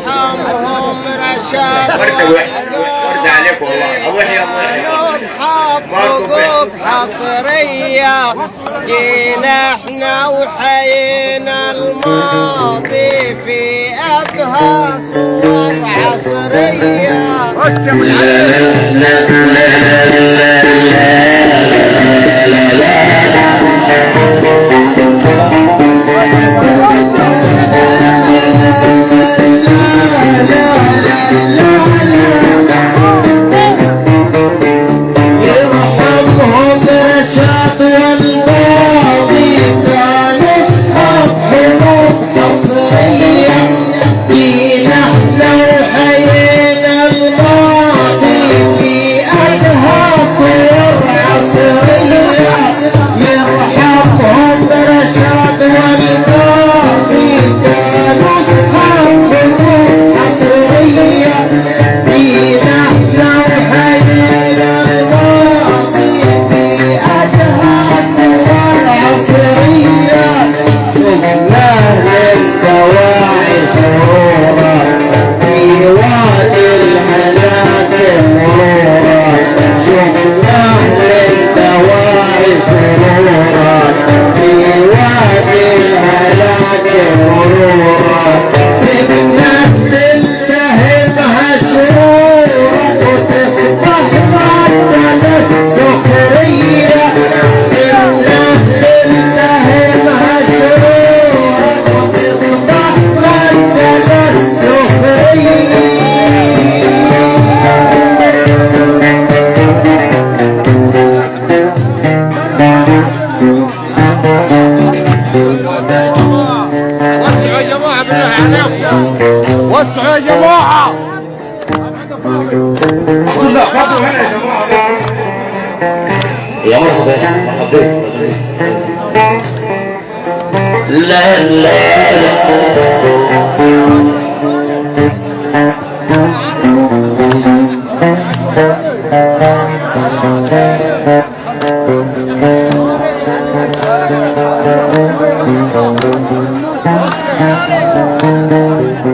يرحمهم رشاد ورد عليك والله اصحاب حقوق حصريه جينا احنا وحيينا الماضي في ابهى صور عصريه وسعوا يا جماعة يا مرحبا مرحبا لا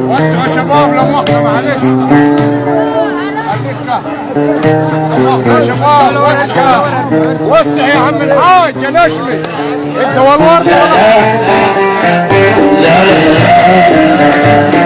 وسعوا شباب لا مؤاخذة معلش يا شباب وسع يا عم الحاج يا نشمي انت والورد لا